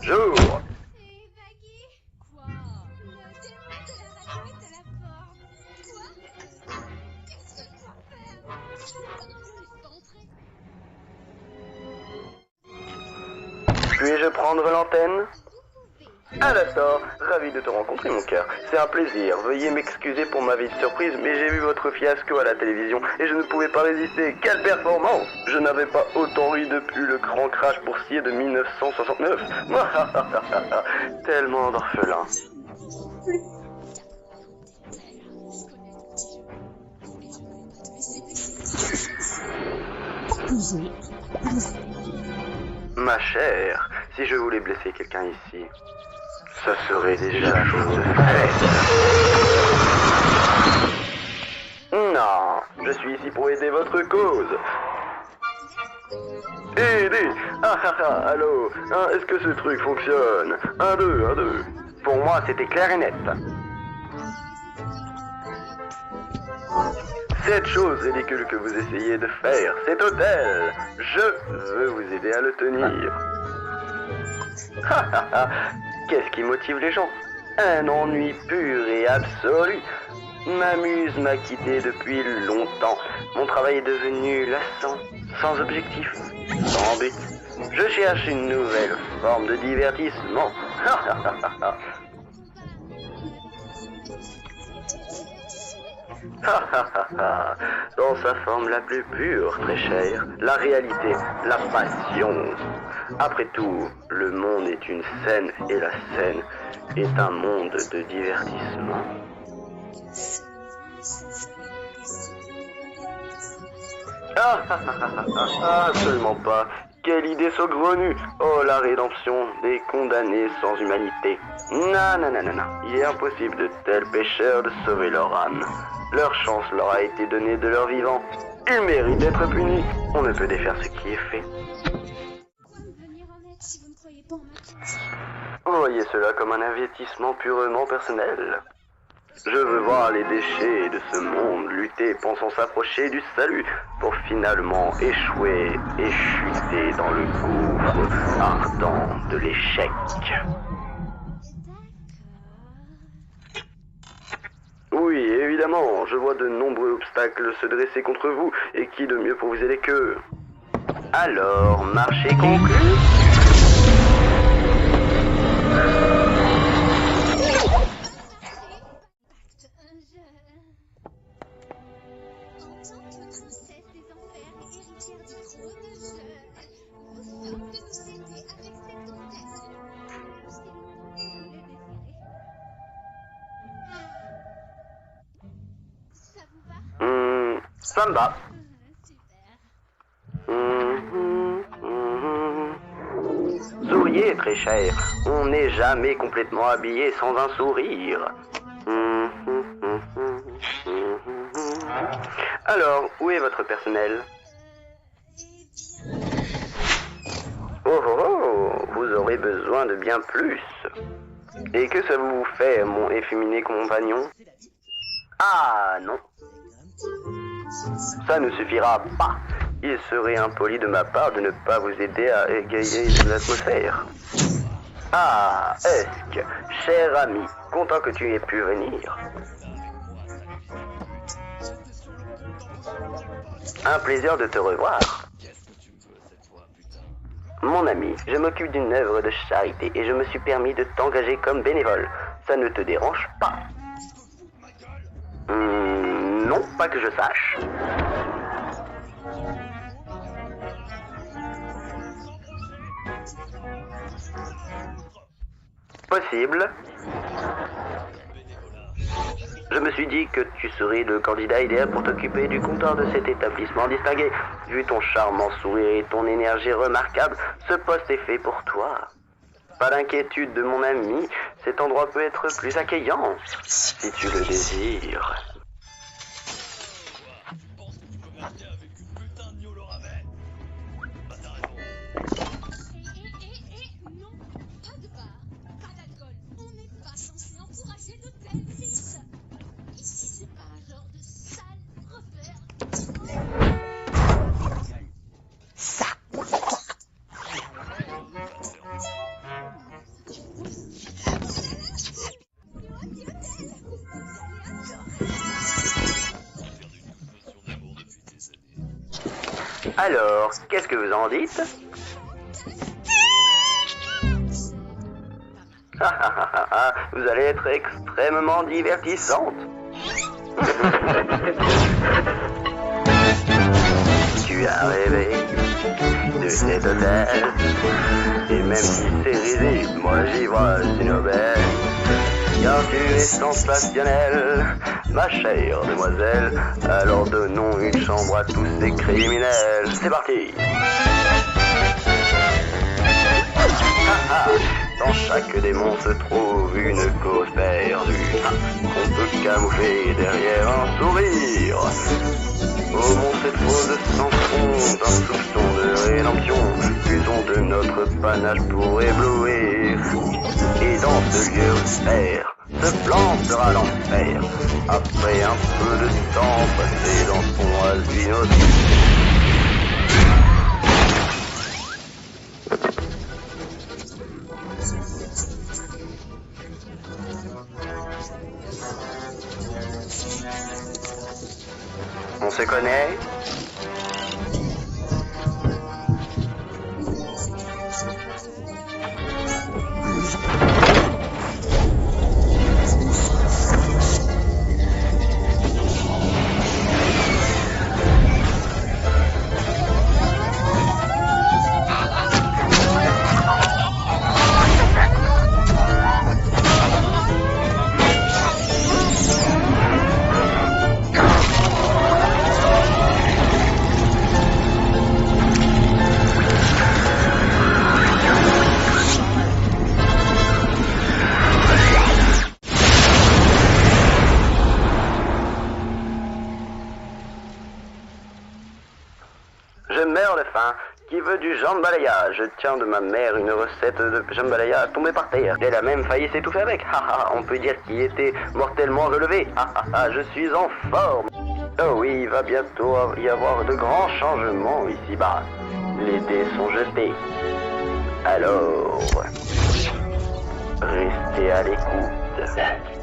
bonjour. Hé, Baggy. Quoi? Le démon de la radio est à la porte. Quoi? Qu'est-ce que je dois faire? Non, non, ne laisse pas entrer. Puis-je prendre l'antenne? Vous pouvez. Ah d'accord, ravi de te rencontrer mon cœur. C'est un plaisir. Veuillez m'excuser pour ma vite surprise, mais j'ai vu votre fiasco à la télévision et je ne pouvais pas résister. Quelle performance! Je n'avais pas autant ri depuis le grand crash boursier de 1969. Tellement d'orphelins. Ma chère, si je voulais blesser quelqu'un ici, ça serait déjà chose faite. Non, je suis ici pour aider votre cause. Aider. Allô, est-ce que ce truc fonctionne? 1, 2, 1, 2. Pour moi, c'était clair et net. Cette chose ridicule que vous essayez de faire, cet hôtel, je veux vous aider à le tenir. Qu'est-ce qui motive les gens? Un ennui pur et absolu. Ma muse m'a quitté depuis longtemps. Mon travail est devenu lassant, sans objectif, sans but. Je cherche une nouvelle forme de divertissement. Dans sa forme la plus pure, très chère, la réalité, la passion. Après tout, le monde est une scène et la scène est un monde de divertissement. Absolument pas. Quelle idée saugrenue! Oh, la rédemption des condamnés sans humanité. Non, non, non, non, non. Il est impossible de tels pécheurs de sauver leur âme. Leur chance leur a été donnée de leur vivant. Ils méritent d'être punis. On ne peut défaire ce qui est fait. Pourquoi me venir en aide si vous ne croyez pas en ma cause? Vous voyez cela comme un avertissement purement personnel. Je veux voir les déchets de ce monde lutter, pensant s'approcher du salut, pour finalement échouer et chuter dans le gouffre ardent de l'échec. Oui, évidemment, je vois de nombreux obstacles se dresser contre vous, et qui de mieux pour vous aider qu'eux? Alors, marché conclu? Ça me va. Souriez, très cher. On n'est jamais complètement habillé sans un sourire. Alors, où est votre personnel? Oh oh oh, vous aurez besoin de bien plus. Et que ça vous fait, mon efféminé compagnon? Ah non. Ça ne suffira pas. Il serait impoli de ma part de ne pas vous aider à égayer l'atmosphère. Ah, Esk, cher ami, content que tu aies pu venir. Un plaisir de te revoir. Mon ami, je m'occupe d'une œuvre de charité et je me suis permis de t'engager comme bénévole. Ça ne te dérange pas? Non, pas que je sache. Possible. Je me suis dit que tu serais le candidat idéal pour t'occuper du comptoir de cet établissement distingué. Vu ton charmant sourire et ton énergie remarquable, ce poste est fait pour toi. Pas d'inquiétude de mon ami, cet endroit peut être plus accueillant, si tu le désires. Alors, qu'est-ce que vous en dites? Vous allez être extrêmement divertissante. Tu as rêvé de cet hôtel, et même si c'est risible, moi j'y vois une aubaine. Car tu es sensationnelle, ma chère demoiselle, alors donnons une chambre à tous ces criminels. C'est parti. Dans chaque démon se trouve une cause perdue qu'on peut camoufler derrière un sourire. Au monde cette fausse sans fond, un soupçon de rédemption, usons de notre panache pour éblouir. Et dans ce lieu austère, ce plan sera l'enfer, après un peu de temps passé dans son albinos. On se connaît? Je meurs de faim. Qui veut du jambalaya? Je tiens de ma mère une recette de jambalaya tombée par terre. Elle a même failli s'étouffer avec. On peut dire qu'il était mortellement relevé. Je suis en forme. Oh oui, il va bientôt y avoir de grands changements ici-bas. Les dés sont jetés. Alors, restez à l'écoute.